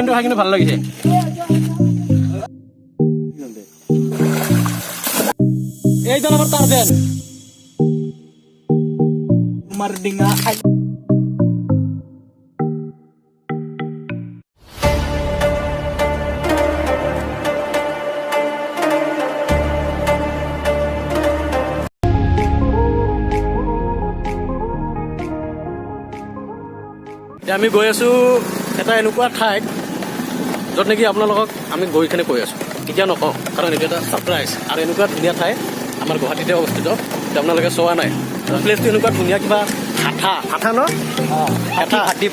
চিকেনটো খাই কিন্তু ভাল লাগিছে। এইজন আমাৰ টাৰ্জেন মাৰডিঙা। আমি গৈ আছো এটা এনেকুৱা ঠাইত য'ত নেকি আপোনালোকক আমি গৈ কিনে কৈ আছো, এতিয়া নকওঁ কাৰণ এইটো এটা ছাৰপ্ৰাইজ। আৰু এনেকুৱা ধুনীয়া ঠাই আমাৰ গুৱাহাটীতে অৱস্থিত, আপোনালোকে চোৱা নাই। প্লেচটো এনেকুৱা ধুনীয়া, কিবা ফাটা ন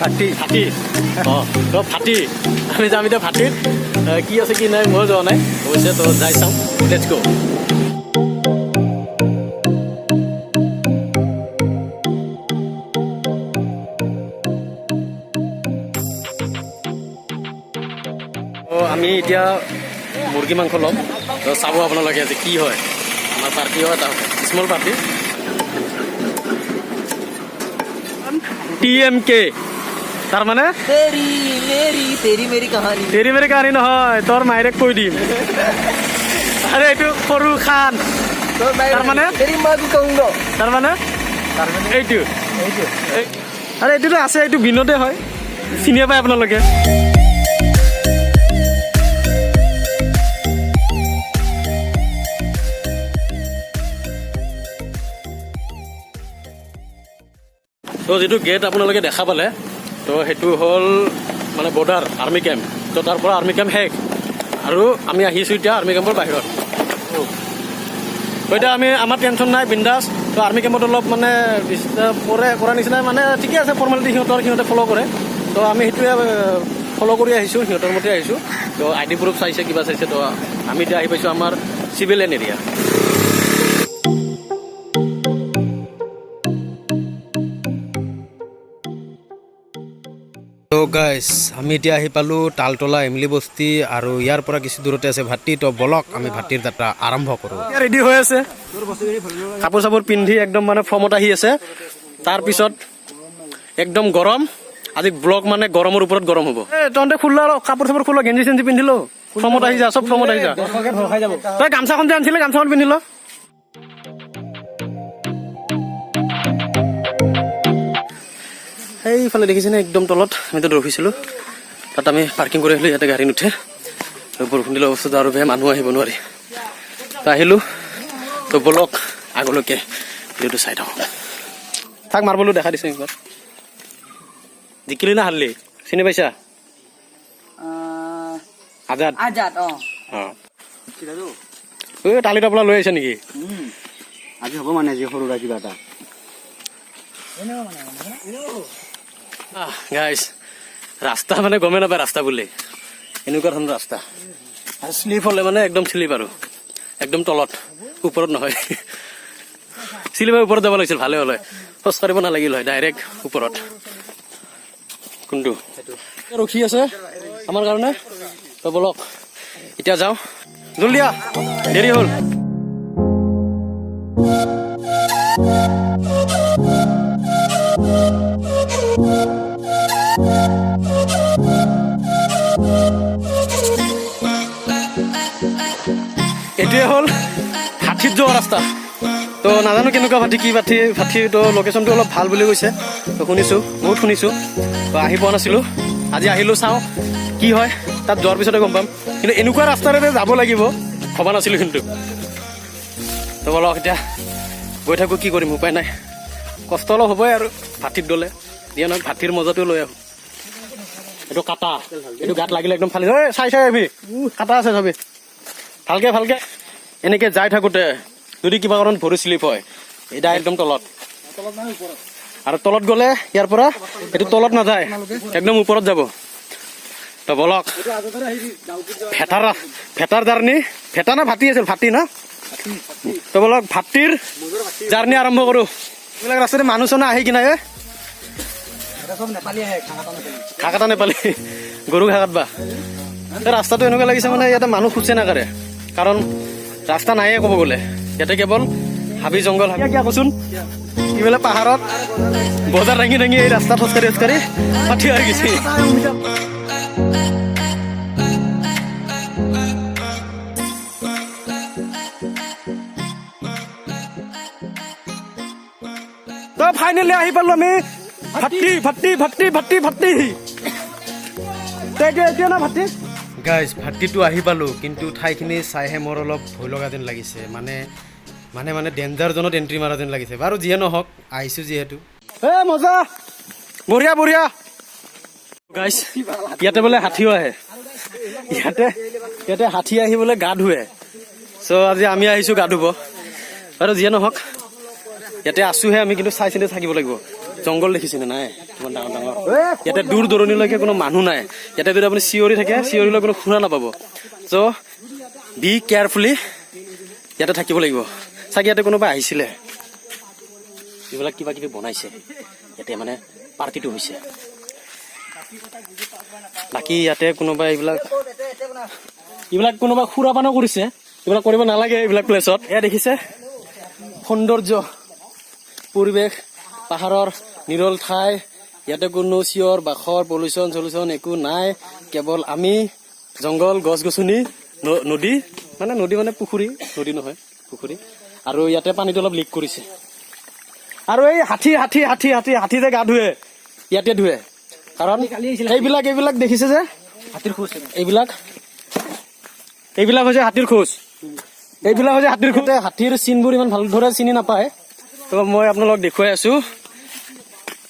ফাটি অঁ তো ফাটি আমি যাম এতিয়া ফাটিত। কি আছে কি নাই ময়ো যোৱা নাই অৱশ্যে, তো যাই চাওঁ। লেটছ গো। আমি এতিয়া মুৰ্গী মাংস ল'ম, তো চাব আপোনালোকে যে কি হয়। আমাৰ পাৰ্টি হয়, এটা স্মল পাৰ্টি। TMK তাৰমানে তেৰি মেৰি কাহানী নহয়, তোৰ মাইৰেক কৈ দিম। আৰে এইটো সৰু খান, তাৰমানে এইটো আৰে এইটোতো আছে, এইটো বিনোদে হয়, চিনিয়ে পায় আপোনালোকে। তো যিটো গেট আপোনালোকে দেখা পালে, তো সেইটো হ'ল মানে বৰ্ডাৰ আৰ্মি কেম্প। তো তাৰ পৰা আৰ্মি কেম্প শেষ, আৰু আমি আহিছোঁ এতিয়া আৰ্মি কেম্পৰ বাহিৰত। তো এতিয়া আমাৰ টেনশ্যন নাই, বিন্দাছ। তো আৰ্মি কেম্পত অলপ মানে কৰা নিচিনাই, মানে ঠিকে আছে, ফৰ্মেলিটি সিহঁতে ফ'ল' কৰে। তো আমি সেইটোৱে ফ'ল' কৰি আহিছোঁ, সিহঁতৰ মতে আহিছোঁ। তো ID প্ৰুফ চাইছে, কিবা চাইছে। তো আমি এতিয়া আহি পাইছোঁ আমাৰ চিভিলিয়ান এৰিয়া। তো গাইজ, আমি এতিয়া আহি পালোঁ তালতলা এমলি বস্তি, আৰু ইয়াৰ পৰা কিছু দূৰতে আছে ভাটি। তো বলক আমি ভাটিৰ যাত্ৰা আৰম্ভ কৰোঁ। ৰেডি হৈ আছে, কাপোৰ চাপোৰ পিন্ধি একদম মানে ফৰ্মত আহি আছে। তাৰপিছত একদম গৰম, আজি ব্লগ মানে গৰমৰ ওপৰত গৰম হ'ব। তহঁতে খোলা কাপোৰ চাপোৰ খোলা, গেঞ্জি চেঞ্জি পিন্ধিলো, ফৰ্মত আহি যা, চব ফৰ্মত আহি যা। তই গামচাখন যে আনিছিলে, গামচাখন পিন্ধি ল। সেইফালে দেখিছেনে একদম তলত আমি তাত ৰখিছিলোঁ, তাত আমি পাৰ্কিং কৰি আহিলোঁ। ইয়াতে গাড়ী নুঠে, বৰষুণ দিলে অৱস্থাটো আৰু বেয়া, মানুহ আহিব নোৱাৰি। তো আহিলোঁ, তো বলক আগলৈকে ভিডিঅ'টো চাই থাকক। তাক মাৰ্বলো দেখা দিছোঁ একবাৰ। জিকিলি না হাৰলি চিনি পাইছা? আজাদ। অঁ, টালি টাপলা লৈ আহিছে নেকি? আজি হ'ব মানে, আজি সৰু কিবা এটা। গাইজ, ৰাস্তা মানে গমেই নাপায় ৰাস্তা বুলি, এনেকুৱা ধৰণৰ ৰাস্তা। আৰু শ্লিপ হ'লে মানে একদম শ্লিপ, আৰু একদম তলত, ওপৰত নহয়। শ্লিপ হৈ ওপৰত যাব লাগিছিল, ভালে হ'লে, খোজ কাঢ়িব নালাগিল হয়, ডাইৰেক্ট ওপৰত। কোনটো ৰখি আছে আমাৰ কাৰণে? তো বলক এতিয়া যাওঁ, জলদি আহ, দেৰি হ'ল। এইটোৱে হ'ল ভাটিত যোৱা ৰাস্তা। তো নাজানো কেনেকুৱা ভাটি, কি ভাটি। তো লোকেশ্যনটো অলপ ভাল বুলি কৈছে, তো শুনিছোঁ, বহুত শুনিছোঁ। তো আহি পোৱা নাছিলোঁ, আজি আহিলোঁ, চাওঁ কি হয়। তাত যোৱাৰ পিছতে গম পাম, কিন্তু এনেকুৱা ৰাস্তাৰে যাব লাগিব ভবা নাছিলোঁ কিন্তু। তো বলক এতিয়া গৈ থাকোঁ, কি কৰিম, উপায় নাই, কষ্ট অলপ হ'বই আৰু ভাটিত গ'লে। দিয়ে নহয়, ভাটিৰ মজাটো লৈ আহোঁ। এইটো কাটা, এইটো গাত লাগিলে একদম ফালি চাই আহিবি, কাটা আছে চাবি ভালকে। এনেকে যাই থাকোঁতে যদি কিবা কাৰণত ভৰি শ্লিপ হয়, এটা একদম তলত, আৰু তলত গ'লে ইয়াৰ পৰা এইটো তলত নাযায়, একদম ওপৰত যাব। তো বলক ভেটাৰ জাৰ্ণি, ভেটা না ভাটি আছিল, ভাটি না। তো বলক ভাটিৰ জাৰ্ণি আৰম্ভ কৰোঁ। এইবিলাক ৰাস্তাতে মানুহ চানুহ আহি কিনে খাকাটা নেপালী গৰু ঘাঁ কাটবা। ৰাস্তাটো এনেকুৱা লাগিছে মানে ইয়াতে মানুহ খোজে নাকাৰে, কাৰণ ৰাস্তা নাইয়ে ক'ব গ'লে। ইয়াতে কেৱল হাবি জংঘল। কচোন ইফালে পাহাৰত বজাৰ দাঙি এই ৰাস্তাত খোজকাঢ়ি পাঠি হৈ গৈছে। ফাইনেলি আহি পালো আমি ভাটি ভাটি ভাটি ভাটি ভাটি এতিয়া না ভাটি গাইজ ভাটিটো আহি পালো কিন্তু ঠাইখিনি চাইহে মোৰ অলপ ভয় লগা যেন লাগিছে মানে ডেঞ্জাৰ জোনত এণ্ট্ৰি মাৰা যেন লাগিছে বাৰু যিয়ে নহওক আহিছোঁ যিহেতু মজা বঢ়িয়া বঢ়িয়া গাইজ ইয়াতে বোলে হাতীও আহে ইয়াতে হাতী আহি বোলে গা ধুৱে চ' আজি আমি আহিছোঁ গা ধুব বাৰু যিয়ে নহওক ইয়াতে আছোহে আমি কিন্তু চাই চিন্তি থাকিব লাগিব জংঘল দেখিছেনে নাই ইমান ডাঙৰ ডাঙৰ ইয়াতে দূৰ দূৰণিলৈকে কোনো মানুহ নাই ইয়াতে যদি আপুনি চিঞৰি থাকে চিঞৰিলৈ কোনো শুনা নাপাব চ' বি কেয়াৰফুলি ইয়াতে থাকিব লাগিব চাগে ইয়াতে কোনোবা আহিছিলে এইবিলাক কিবা কিবি বনাইছে ইয়াতে মানে পাৰ্টিটো হৈছে বাকী ইয়াতে কোনোবা এইবিলাক কোনোবা সুৰাপানো কৰিছে এইবিলাক কৰিব নালাগে এইবিলাক প্লেচত এয়া দেখিছে সৌন্দৰ্য পৰিৱেশ পাহাৰৰ নিৰল ঠাই ইয়াতে কোনো চিঞৰ বাখৰ পলিউশ্যন একো নাই কেৱল আমি জংঘল গছ গছনি নদী মানে পুখুৰী নদী নহয় পুখুৰী আৰু ইয়াতে পানীটো অলপ লিক কৰিছে আৰু এই হাতী যে গা ধুৱে ইয়াতে ধুৱে কাৰণ এইবিলাক দেখিছে যে হাতীৰ খোজ এইবিলাক হৈছে হাতীৰ খোজ হাতীৰ চিনবোৰ ইমান ভালদৰে চিনি নাপায় তো মই আপোনালোকক দেখুৱাই আছো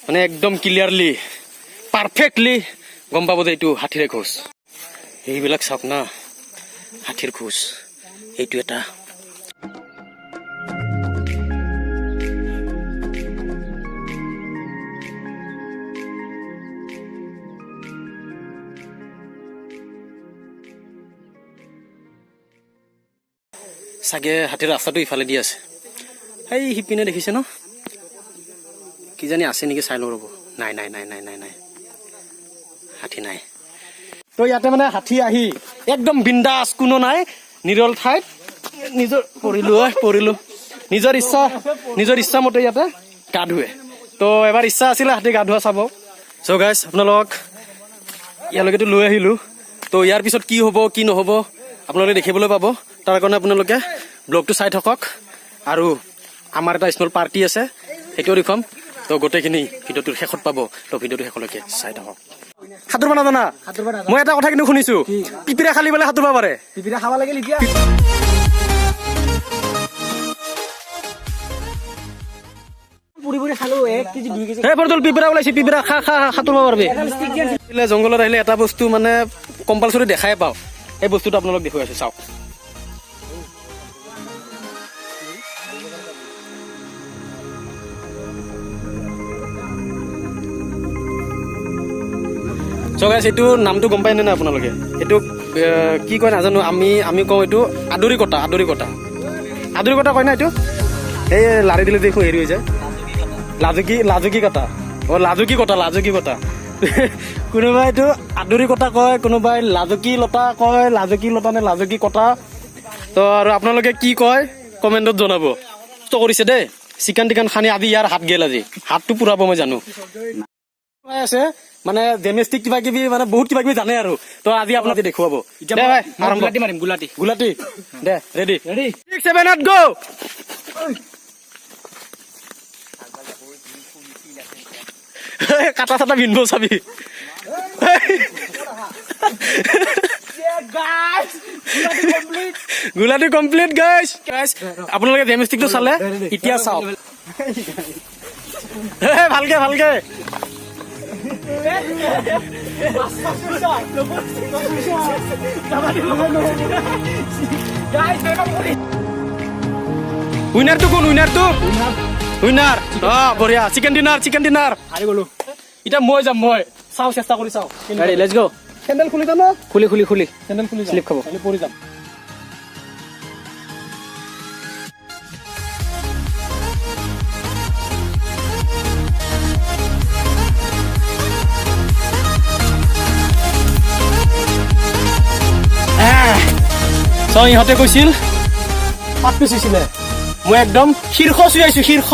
মানে একদম ক্লিয়াৰলি পাৰফেক্টলি গম পাব যে এইটো হাতীৰে খোজ এইবিলাক চাওক না হাতীৰ খোজ এইটো এটা চাগে হাতীৰ ৰাস্তাটো ইফালে দি আছে এই সিপিনে দেখিছে ন কিজানি আছে নেকি চাই লওঁ ৰ'ব নাই হাতী নাই তো ইয়াতে মানে হাতী আহি একদম বিন্দাছ কোনো নাই নিৰল ঠাইত পৰিলো নিজৰ ইচ্ছা মতে ইয়াতে গা ধুৱে তো এবাৰ ইচ্ছা আছিলে হাতী গা ধোৱা চাব চ' গাইজ আপোনালোকক ইয়ালৈকেতো লৈ আহিলোঁ তো ইয়াৰ পিছত কি হ'ব কি নহ'ব আপোনালোকে দেখিবলৈ পাব তাৰ কাৰণে আপোনালোকে ব্লগটো চাই থাকক আৰু আমাৰ এটা স্মল পাৰ্টি আছে সেইটোও দেখুৱাম তো গোটেইখিনি ভিডিঅ'টোৰ শেষত পাব তো ভিডিঅ'টো শেষলৈকে চাই থাকক সাঁতুৰিব নাজানা মই এটা কথা কিন্তু শুনিছো পিপিৰা খালি বোলে সাঁতুৰিব পাৰে পিপিৰা খাব লাগিল এতিয়া পিপিৰা ওলাইছে পিপিৰা সাঁতুৰিব পাৰিবি জংঘলত আহিলে এটা বস্তু মানে কম্পালচৰি দেখাই পাওঁ এই বস্তুটো আপোনালোক দেখুৱাই আছো চাওক চ' গাইছ এইটো নামটো গম পাই নে আপোনালোকে এইটো কি কয় নাজানো আমি কওঁ এইটো আদৰি কটা কয় না এইটো এই লাৰি দিলে দেখোন হেৰি হৈ যায় লাজুকী কটা লাজুকী কটা কোনোবাই এইটো আদৰি কটা কয় কোনোবাই লাজুকী লতা কয় লাজুকী কটা তো আৰু আপোনালোকে কি কয় কমেণ্টত জনাব কষ্ট কৰিছে দেই চিকেন টিকেন খানি আজি ইয়াৰ হাত গেল আজি হাতটো পুৰাব মই জানো আছে মানে ডমেষ্টিক কিবা কিবি মানে বহুত কিবা কিবি জানে আৰু তো আজি আপোনালোকে দেখুৱাব গুলাটি দে ৰেডি 6 7 8 গো কাটা চাটা বিনব চাবি গুলাটি কমপ্লিট গাইজ আপোনালোকে ডমেষ্টিকটো চালে এতিয়া চাওক ভালকে উইনাৰটো কোন উইনাৰ বঢ়িয়া চিকেন ডিনাৰ হাৰি গলো এতিয়া মই যাম চাওঁ চেষ্টা কৰি চাওঁ লেটছ গো চেণ্ডেল খুলি যাম খুলি চেণ্ডেল খুলি স্লিপ খাব পৰি যাম ইহঁতে কৈছিল পাত পিচিছিলে মই একদম শীৰ্ষ চুই আহিছো শীৰ্ষ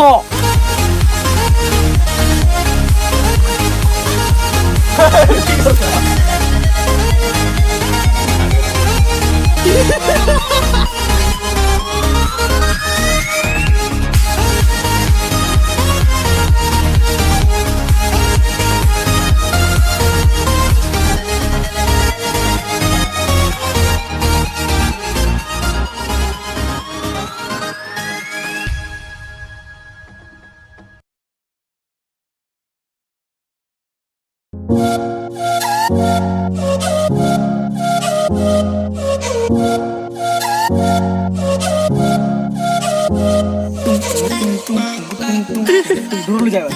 দূৰলৈ যায়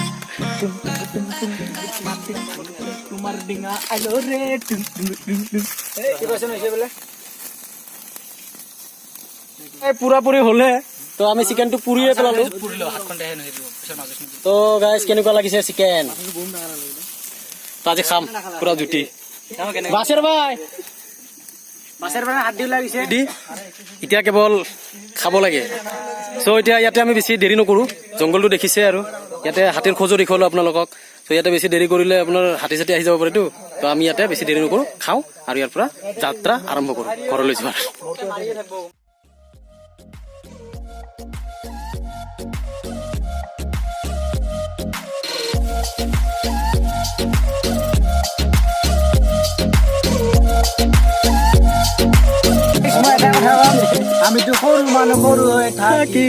তোমাৰ ডিঙা আইলো ৰে কি কৈছে ন বোলে এই পুৰাপুৰি হ'লে তো আমি চিকেনটো পুৰিয়ে পেলালো তো গাইজ কেনেকুৱা লাগিছে চিকেন তো আজি খাম পুৰা জুতি বাছেৰ ভাই মাছেৰ পৰা হাত দি লাগিছে এতিয়া কেৱল খাব লাগে চ' এতিয়া ইয়াতে আমি বেছি দেৰি নকৰোঁ জংঘলটো দেখিছে আৰু ইয়াতে হাতীৰ খোজো দেখুৱালোঁ আপোনালোকক চ' ইয়াতে বেছি দেৰি কৰিলে আপোনাৰ হাতী চাতী আহি যাব পাৰেতো তো আমি ইয়াতে বেছি দেৰি নকৰোঁ খাওঁ আৰু ইয়াৰ পৰা যাত্ৰা আৰম্ভ কৰোঁ ঘৰলৈ যোৱাৰ আমিতো সৰু মানুহ সৰু হৈ থাকি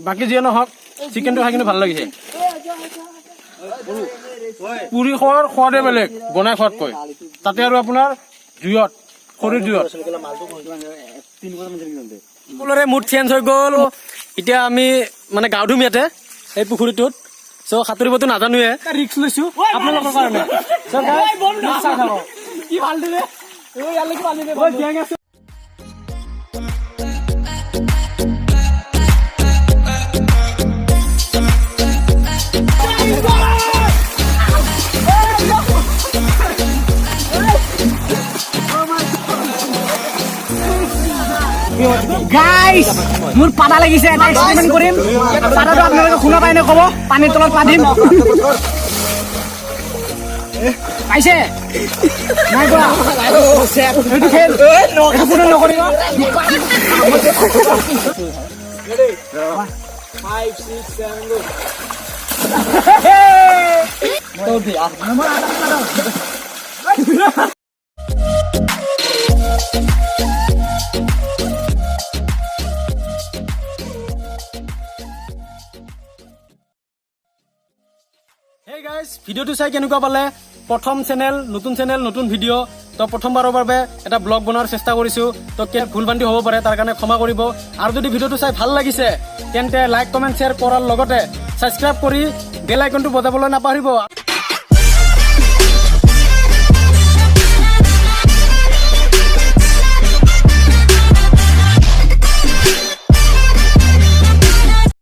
বাকী যিয়ে নহওক চিকেনটো খাই কিন্তু ভাল লাগিছে পুৰি খোৱাৰ সোৱাদে বেলেগ বনাই খোৱাতকৈ তাতে আৰু আপোনাৰ জুইত খৰিৰ জুইত সকলোৰে মুড চেঞ্জ হৈ গ'ল এতিয়া আমি মানে গা ধুম ইয়াতে এই পুখুৰীটোত চ' সাঁতুৰিবতো নাজানোৱে ৰিক্স লৈছো আপোনালোকৰ কাৰণে কি ভাল দিলে গাইস মোৰ পাতা লাগিছে এটা এক্সপেৰিমেন্ট কৰিম পাতাটো আপোনালোকে শুনা পাই নে ক'ব পানীৰ তলত পাদিম পাইছে নাই কোৱা এইটো খেল এইটো কোনো নকৰিব 5 6 7 go Hey guys, ভিডিওটো চাই কেনেকুৱা পালে প্ৰথম চেনেল নতুন ভিডিঅ' তো প্ৰথমবাৰৰ বাবে এটা ব্লগ বনোৱাৰ চেষ্টা কৰিছোঁ তো ভুল ভ্ৰান্তি হ'ব পাৰে তাৰ কাৰণে ক্ষমা কৰিব আৰু যদি ভিডিঅ'টো চাই ভাল লাগিছে তেন্তে লাইক কমেণ্ট শ্বেয়াৰ কৰাৰ লগতে ছাবস্ক্ৰাইব কৰি বেল আইকনটো বজাবলৈ নাপাহৰিব